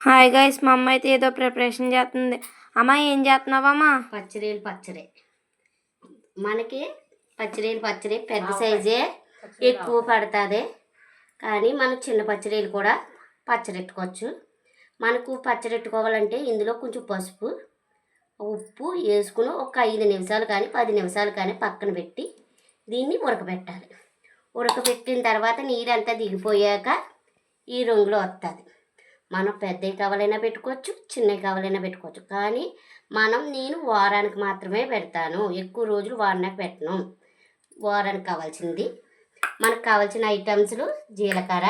Hi guys, మా అమ్మ అయితే ఏదో ప్రిపరేషన్ చేస్తుంది. అమ్మ ఏం చేస్తున్నావమ్మా? పచ్చడి మనకి పచ్చడి పెద్ద సైజే ఎక్కువ పడుతుంది. కానీ మనం చిన్న పచ్చడిలు కూడా పచ్చడెట్టుకోవచ్చు. మనకు పచ్చడెట్టుకోవాలంటే ఇందులో కొంచెం పసుపు ఉప్పు వేసుకుని ఒక 5 నిమిషాలు కానీ 10 నిమిషాలు కానీ పక్కన పెట్టి దీన్ని ఉడకబెట్టాలి. ఉడకబెట్టిన తర్వాత నీరంతా దిగిపోయాక ఈ రంగులో వస్తుంది. మనం పెద్దవి కావాలైనా పెట్టుకోవచ్చు, చిన్నవి కావాలైనా పెట్టుకోవచ్చు. కానీ నేను వారానికి మాత్రమే పెడతాను, ఎక్కువ రోజులు వారానికి పెట్టను. వారానికి కావాల్సింది మనకు కావాల్సిన ఐటమ్స్లు జీలకర్ర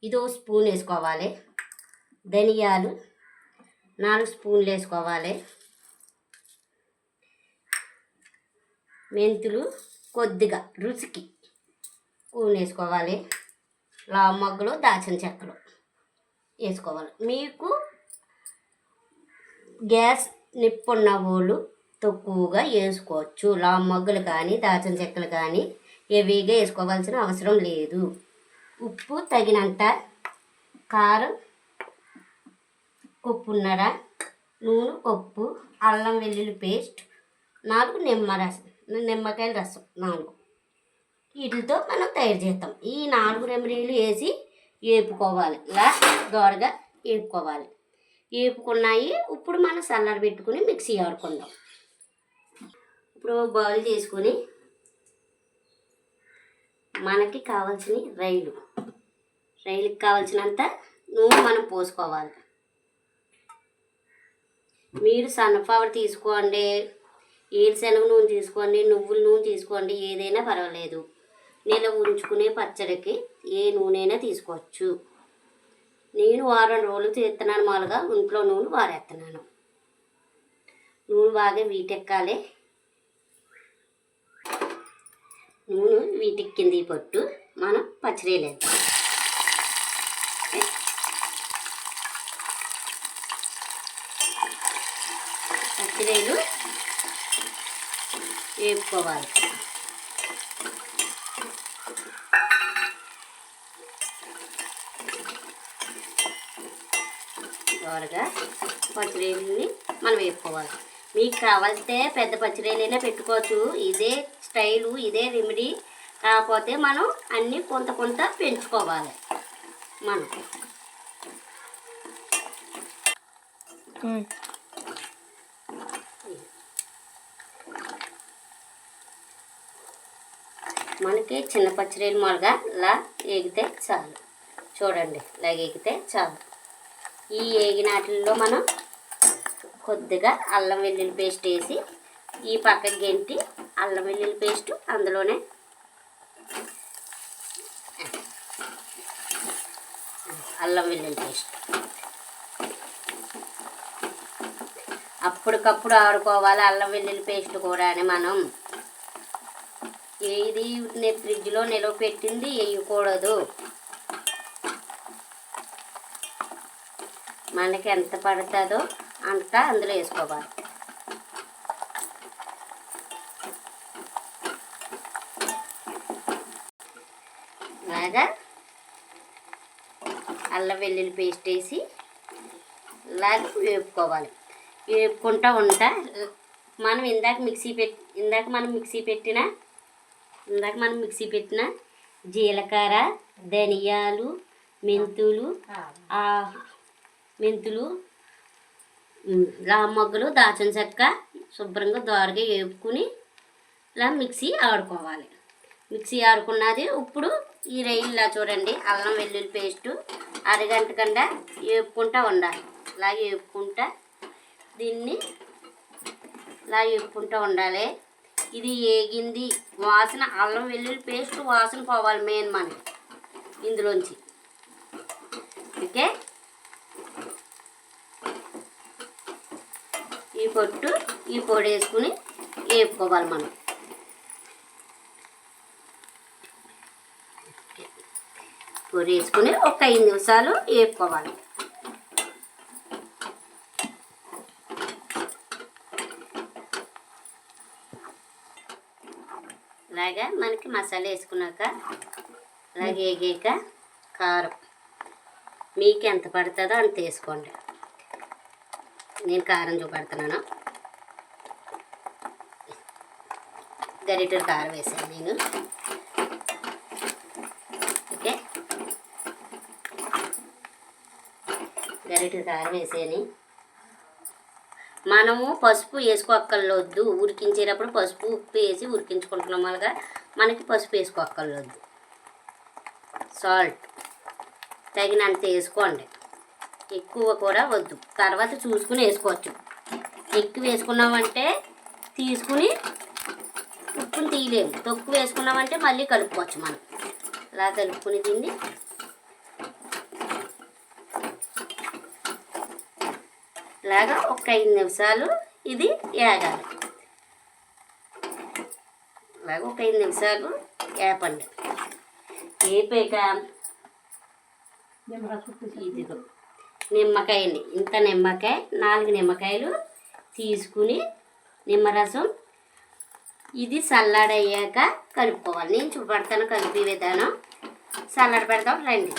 ఇదో స్పూన్ వేసుకోవాలి, ధనియాలు 4 స్పూన్లు వేసుకోవాలి, మెంతులు కొద్దిగా రుచికి స్పూన్ వేసుకోవాలి, లవంగాలు దాల్చిన చెక్కలు వేసుకోవాలి. మీకు గ్యాస్ నిప్పున్న వాళ్ళు తక్కువగా వేసుకోవచ్చు. లవంగాలు కానీ దాల్చిన చెక్కలు కానీ హెవీగా వేసుకోవాల్సిన అవసరం లేదు. ఉప్పు తగినంత, కారం కొప్పున్నర, నూనె కొప్పు, అల్లం వెల్లుల్లి పేస్ట్ 4 నిమ్మకాయల రసం 4. వీటితో మనం తయారు చేస్తాం. ఈ 4 రెమెడీలు వేసి వేపుకోవాలి. ఇలా దోరగా వేపుకోవాలి. వేపుకున్నాయి ఇప్పుడు మనం చల్లారి పెట్టుకుని మిక్సీ ఆడుకుందాం. ఇప్పుడు బాయిల్ చేసుకొని మనకి కావాల్సిన రైలుకి కావాల్సినంత నూనె మనం పోసుకోవాలి. మీరు సన్ఫ్లవర్ తీసుకోండి, ఏరుశనగ నూనె తీసుకోండి, నువ్వుల నూనె తీసుకోండి, ఏదైనా పర్వాలేదు. నిల్వ ఉంచుకునే పచ్చడికి ఏ నూనె తీసుకోవచ్చు. నేను వారం రోజులు చేస్తున్నాను. మామూలుగా ఇంట్లో నూనె వాడేస్తున్నాను. నూనె బాగా వీటెక్కాలి. నూనె వీటెక్కింది పట్టు మనం పచ్చడిలు వేద్దాం. పచ్చడిలు వేపుకోవాలి. త్వరగా పచ్చడిని మనం వేపుకోవాలి. మీకు కావాల్సితే పెద్ద పచ్చడిలైనా పెట్టుకోవచ్చు. ఇదే స్టైలు, ఇదే రెమెడీ. కాకపోతే మనం అన్నీ కొంత పెంచుకోవాలి. మనకి చిన్న పచ్చడిలు మొదలుగా ఇలా ఎగితే చాలు. చూడండి, ఇలా ఎగితే చాలు. ఈ ఏగినాటిల్లో మనం కొద్దిగా అల్లం వెల్లుల్లి పేస్ట్ వేసి ఈ పక్కకి గెంటి అల్లం వెల్లుల్లి పేస్ట్ అందులోనే అల్లం వెల్లుల్లి పేస్ట్ అప్పటికప్పుడు ఆడుకోవాలి. అల్లం వెల్లుల్లి పేస్ట్ కూడా మనం ఏది ఫ్రిడ్జ్లో నిల్వ పెట్టింది వేయకూడదు. మనకి ఎంత పడుతుందో అంత అందులో వేసుకోవాలి. అలాగా అల్లం వెల్లుల్లి పేస్ట్ వేసి ఇలాగ వేపుకోవాలి. వేపుకుంటూ మనం ఇందాక మనం మిక్సీ పెట్టిన జీలకర్ర, ధనియాలు, మెంతులు లవంగాలు దాల్చిన చెక్క శుభ్రంగా దోరగా వేపుకుని ఇలా మిక్సీ ఆడుకోవాలి. మిక్సీ ఆడుకున్నది ఇప్పుడు ఈ రైల్లా చూడండి, అల్లం వెల్లుల్లి పేస్టు అరగంట కన్నా వేపుకుంటూ ఉండాలి. ఇలా వేపుకుంటా దీన్ని ఇలా వేపుకుంటూ ఉండాలి. ఇది ఏగింది వాసన, అల్లం వెల్లుల్లి పేస్ట్ వాసన పోవాలి మెయిన్ మనకి ఇందులోంచి. ఓకే, ఈ పొడి వేసుకుని వేపుకోవాలి. మనం పొడి వేసుకుని ఒక 5 నిమిషాలు వేపుకోవాలి. ఇలాగా మనకి మసాలా వేసుకున్నాక అలాగే వేగాక కారం మీకు ఎంత పడుతుందో అంత వేసుకోండి. నేను కారం చూపెడుతున్నాను. గరిటెడు కారం వేసాను నేను. ఓకే, గరిటెడు కారం వేసాను. మనము పసుపు వేసుకోక్కర్లొద్దు. ఉడికించేటప్పుడు పసుపు ఉప్పు వేసి ఉడికించుకుంటున్నాం వల్ల మనకి పసుపు వేసుకోక్కర్లొద్దు. సాల్ట్ తగినంత వేసుకోండి, ఎక్కువ కూడా వద్దు. తర్వాత చూసుకుని వేసుకోవచ్చు. ఎక్కువ వేసుకున్నామంటే తీసుకుని ఉప్పుని తీయలేము. తక్కువ వేసుకున్నామంటే మళ్ళీ కలుపుకోవచ్చు. మనం ఇలా కలుపుకుని దీన్ని ఇలాగా ఒక 5 నిమిషాలు ఇది వేగాలి. ఇలాగ ఒక 5 నిమిషాలు వేపండి. వేపాక ఇదిగో నిమ్మకాయ అండి, ఇంత నిమ్మకాయ 4 నిమ్మకాయలు తీసుకుని నిమ్మరసం ఇది చల్లారయ్యాక కలుపుకోవాలి. నేను చూపెడతాను కలిపి విధానం. చల్లార పెడతాం రండి.